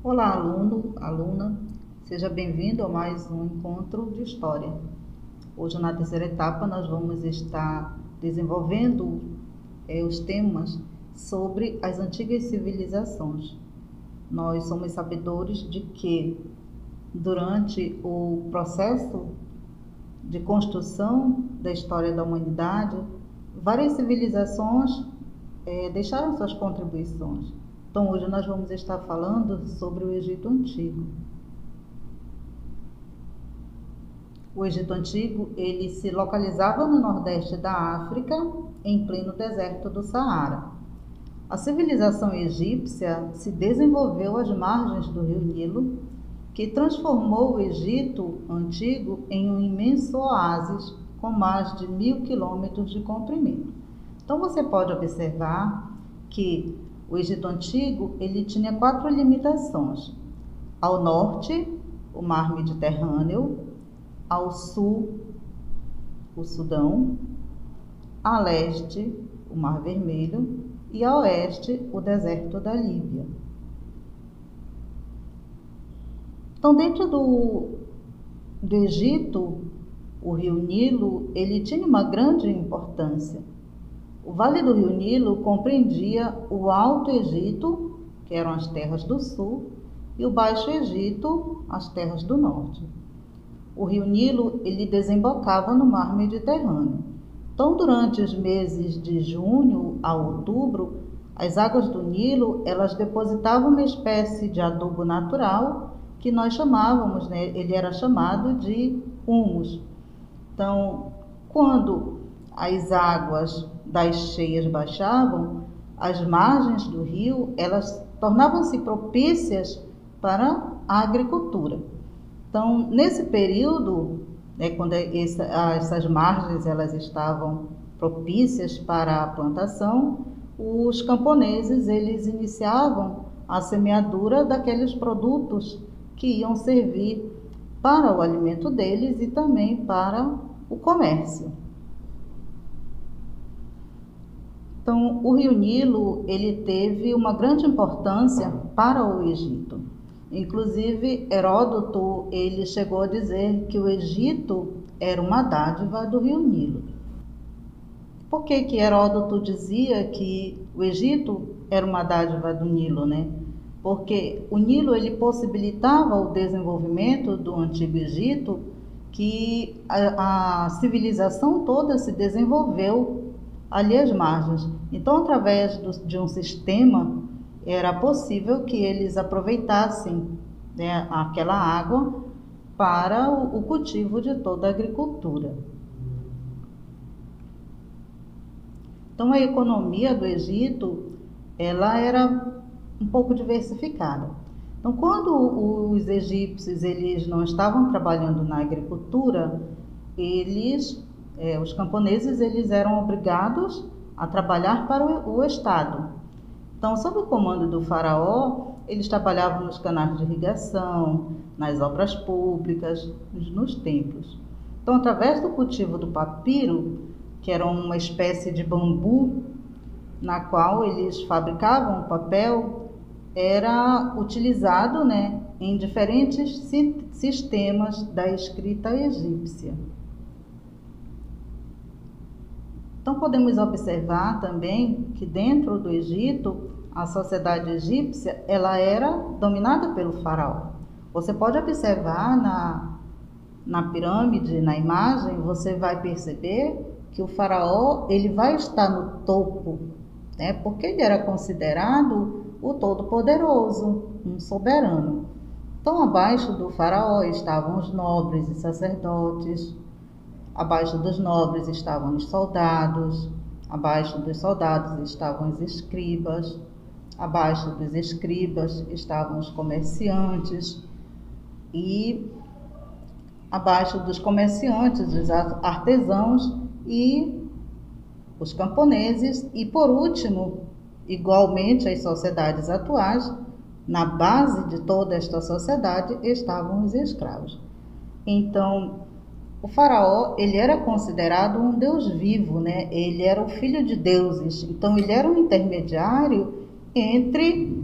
Olá, aluno, aluna, seja bem-vindo a mais um encontro de história. Hoje, na terceira etapa, nós vamos estar desenvolvendo os temas sobre as antigas civilizações. Nós somos sabedores de que, durante o processo de construção da história da humanidade, várias civilizações deixaram suas contribuições. Então, hoje nós vamos estar falando sobre o Egito Antigo. O Egito Antigo, ele se localizava no nordeste da África, em pleno deserto do Saara. A civilização egípcia se desenvolveu às margens do rio Nilo, que transformou o Egito Antigo em um imenso oásis com mais de 1.000 quilômetros de comprimento. Então, você pode observar que o Egito Antigo, ele tinha 4 limitações. Ao norte, o mar Mediterrâneo; ao sul, o Sudão; a leste, o Mar Vermelho; e a oeste, o deserto da Líbia. Então, dentro do Egito, o rio Nilo, ele tinha uma grande importância. O Vale do Rio Nilo compreendia o Alto Egito, que eram as terras do sul, e o Baixo Egito, as terras do norte. O Rio Nilo, ele desembocava no Mar Mediterrâneo. Então, durante os meses de junho a outubro, as águas do Nilo, elas depositavam uma espécie de adubo natural que nós chamávamos, ele era chamado de humus. Então, quando as águas das cheias baixavam, as margens do rio, elas tornavam-se propícias para a agricultura. Então, nesse período, quando essas margens elas estavam propícias para a plantação, os camponeses eles iniciavam a semeadura daqueles produtos que iam servir para o alimento deles e também para o comércio. Então, o rio Nilo, ele teve uma grande importância para o Egito. Inclusive, Heródoto, ele chegou a dizer que o Egito era uma dádiva do rio Nilo. Por que Heródoto dizia que o Egito era uma dádiva do Nilo, Porque o Nilo, ele possibilitava o desenvolvimento do Antigo Egito, que a civilização toda se desenvolveu ali às margens. Então, através de um sistema, era possível que eles aproveitassem aquela água para o cultivo de toda a agricultura. Então, a economia do Egito, ela era um pouco diversificada. Então, quando os egípcios eles não estavam trabalhando na agricultura, os camponeses eles eram obrigados a trabalhar para o Estado. Então, sob o comando do faraó, eles trabalhavam nos canais de irrigação, nas obras públicas, nos templos. Então, através do cultivo do papiro, que era uma espécie de bambu, na qual eles fabricavam o papel, era utilizado em diferentes sistemas da escrita egípcia. Então, podemos observar também que dentro do Egito, a sociedade egípcia, ela era dominada pelo faraó. Você pode observar na pirâmide, na imagem, você vai perceber que o faraó, ele vai estar no topo, porque ele era considerado o todo-poderoso, um soberano. Então, abaixo do faraó estavam os nobres e sacerdotes. Abaixo dos nobres estavam os soldados, abaixo dos soldados estavam os escribas, abaixo dos escribas estavam os comerciantes e abaixo dos comerciantes os artesãos e os camponeses e, por último, igualmente às sociedades atuais, na base de toda esta sociedade estavam os escravos. Então, o faraó, ele era considerado um deus vivo, Ele era o filho de deuses. Então, ele era um intermediário entre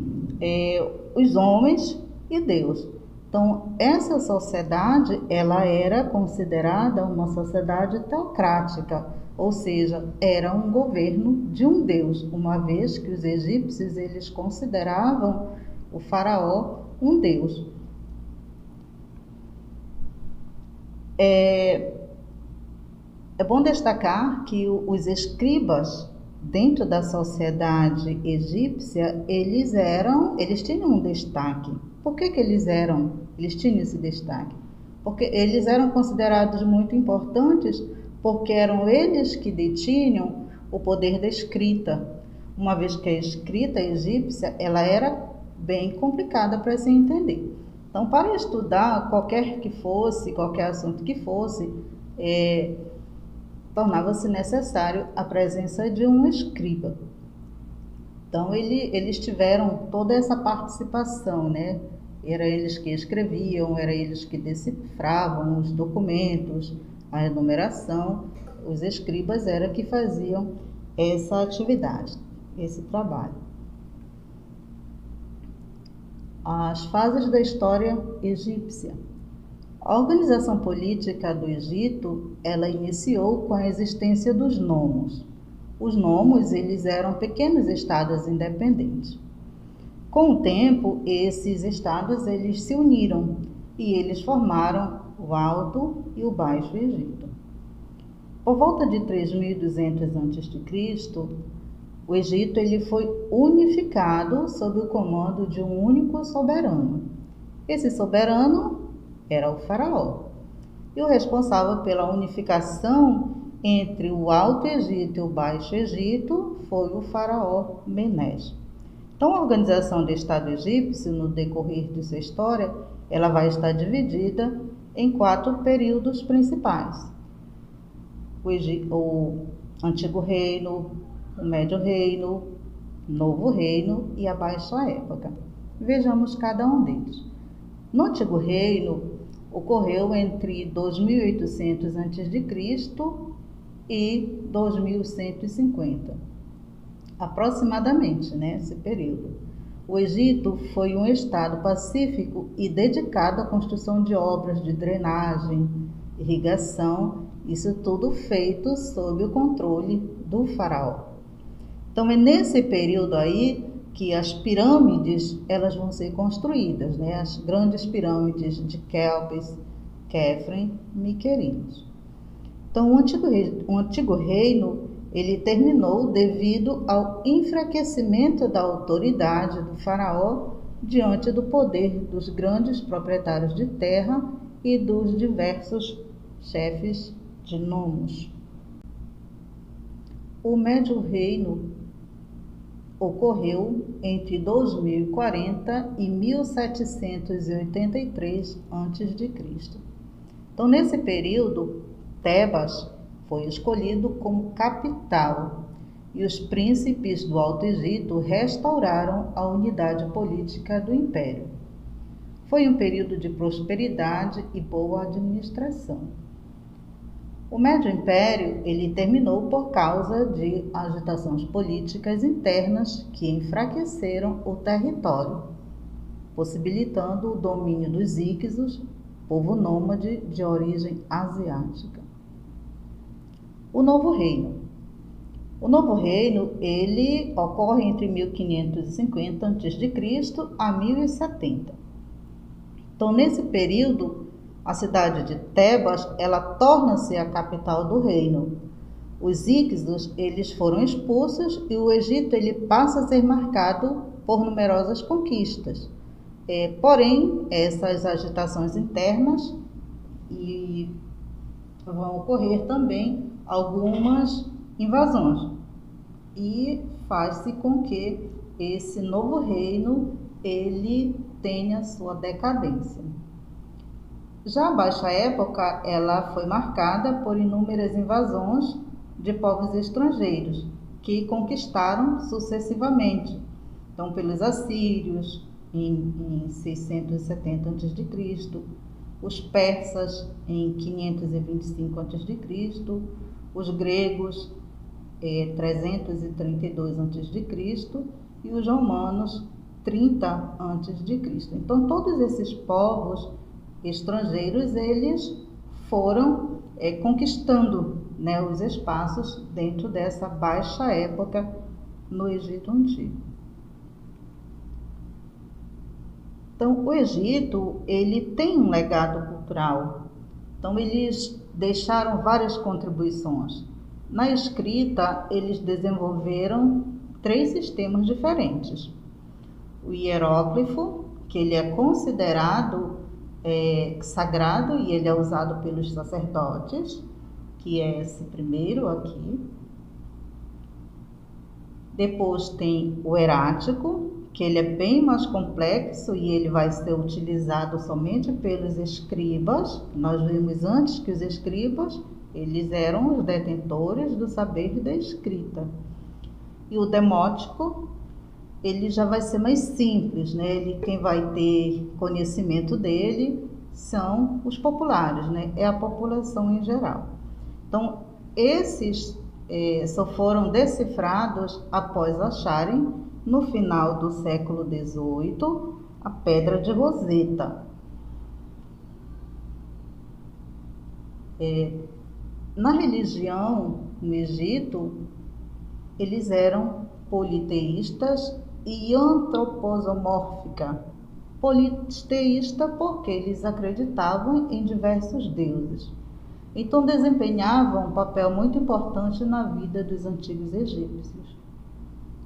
os homens e Deus. Então, essa sociedade, ela era considerada uma sociedade teocrática, ou seja, era um governo de um Deus, uma vez que os egípcios, eles consideravam o faraó um Deus. É bom destacar que os escribas dentro da sociedade egípcia, eles tinham um destaque. Por que eles tinham esse destaque? Porque eles eram considerados muito importantes, porque eram eles que detinham o poder da escrita, uma vez que a escrita egípcia, ela era bem complicada para se entender. Então, para estudar qualquer assunto que fosse, tornava-se necessário a presença de um escriba. Então, eles tiveram toda essa participação, né? Era eles que escreviam, era eles que decifravam os documentos, a enumeração. Os escribas eram que faziam essa atividade, esse trabalho. As fases da história egípcia. A organização política do Egito, ela iniciou com a existência dos nomos. Os nomos, eles eram pequenos estados independentes. Com o tempo, esses estados, eles se uniram e eles formaram o Alto e o Baixo Egito. Por volta de 3200 a.C., o Egito ele foi unificado sob o comando de um único soberano. Esse soberano era o faraó. E o responsável pela unificação entre o Alto Egito e o Baixo Egito foi o faraó Menes. Então, a organização do Estado egípcio, no decorrer de sua história, ela vai estar dividida em 4 períodos principais. O Antigo Reino, o Médio Reino, o Novo Reino e a Baixa Época. Vejamos cada um deles. No Antigo Reino, ocorreu entre 2800 a.C. e 2150, aproximadamente, né, esse período. O Egito foi um estado pacífico e dedicado à construção de obras de drenagem, irrigação, isso tudo feito sob o controle do faraó. Então é nesse período aí que as pirâmides elas vão ser construídas, né? As grandes pirâmides de Quéops, Quefren, Miquerinos. Então o antigo reino ele terminou devido ao enfraquecimento da autoridade do faraó diante do poder dos grandes proprietários de terra e dos diversos chefes de nomos. O Médio Reino ocorreu entre 2040 e 1783 a.C. Então, nesse período, Tebas foi escolhido como capital e os príncipes do Alto Egito restauraram a unidade política do império. Foi um período de prosperidade e boa administração. O Médio Império ele terminou por causa de agitações políticas internas que enfraqueceram o território, possibilitando o domínio dos Íxos, povo nômade de origem asiática. O Novo Reino. O Novo Reino ele ocorre entre 1550 a.C. a 1070. Então, nesse período, a cidade de Tebas, ela torna-se a capital do reino. Os Íxodos, eles foram expulsos e o Egito ele passa a ser marcado por numerosas conquistas. Porém, essas agitações internas e vão ocorrer também algumas invasões e faz-se com que esse novo reino ele tenha sua decadência. Já a Baixa Época, ela foi marcada por inúmeras invasões de povos estrangeiros, que conquistaram sucessivamente. Então, pelos assírios, em 670 a.C., os persas, em 525 a.C., os gregos, 332 a.C., e os romanos, 30 a.C. Então, todos esses povos estrangeiros, eles foram conquistando, né, os espaços dentro dessa baixa época no Egito Antigo. Então, o Egito, ele tem um legado cultural. Então, eles deixaram várias contribuições. Na escrita, eles desenvolveram 3 sistemas diferentes. O hieróglifo, que ele é considerado sagrado e ele é usado pelos sacerdotes, que é esse primeiro aqui. Depois tem o erático, que ele é bem mais complexo e ele vai ser utilizado somente pelos escribas. Nós vimos antes que os escribas, eles eram os detentores do saber da escrita. E o demótico, ele já vai ser mais simples, né? Quem vai ter conhecimento dele são os populares, né? É a população em geral. Então, esses só foram decifrados após acharem, no final do século XVIII, a Pedra de Roseta. Na religião, no Egito, eles eram politeístas e antroposomórfica. Politeísta porque eles acreditavam em diversos deuses. Então desempenhavam um papel muito importante na vida dos antigos egípcios.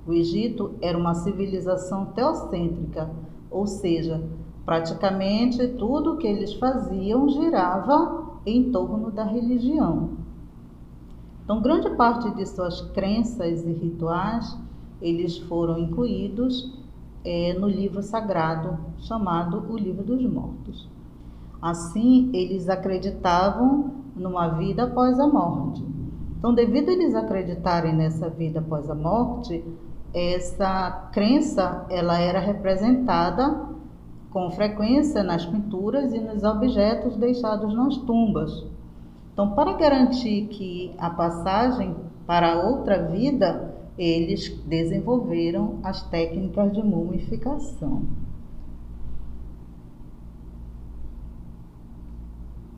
O Egito era uma civilização teocêntrica, ou seja, praticamente tudo o que eles faziam girava em torno da religião. Então, grande parte de suas crenças e rituais, eles foram incluídos no livro sagrado, chamado o Livro dos Mortos. Assim, eles acreditavam numa vida após a morte. Então, devido a eles acreditarem nessa vida após a morte, essa crença ela era representada com frequência nas pinturas e nos objetos deixados nas tumbas. Então, para garantir que a passagem para outra vida, eles desenvolveram as técnicas de mumificação.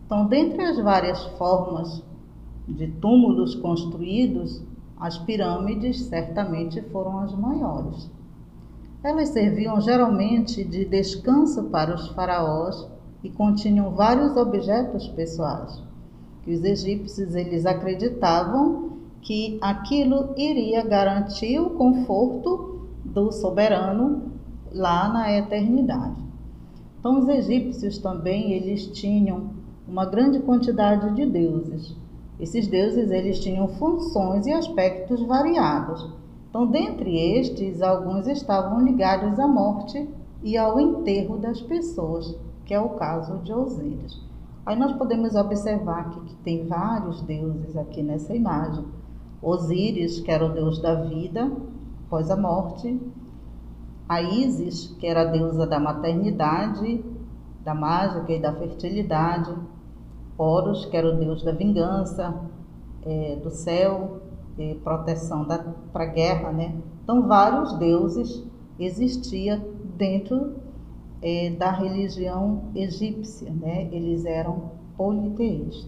Então, dentre as várias formas de túmulos construídos, as pirâmides certamente foram as maiores. Elas serviam geralmente de descanso para os faraós e continham vários objetos pessoais, que os egípcios eles acreditavam que aquilo iria garantir o conforto do soberano lá na eternidade. Então, os egípcios também eles tinham uma grande quantidade de deuses. Esses deuses eles tinham funções e aspectos variados. Então, dentre estes, alguns estavam ligados à morte e ao enterro das pessoas, que é o caso de Osíris. Aí nós podemos observar que tem vários deuses aqui nessa imagem. Osíris, que era o deus da vida após a morte. A Ísis, que era a deusa da maternidade, da mágica e da fertilidade. Horus, que era o deus da vingança, do céu, proteção para a guerra, né? Então, vários deuses existiam dentro da religião egípcia, né? Eles eram politeístas.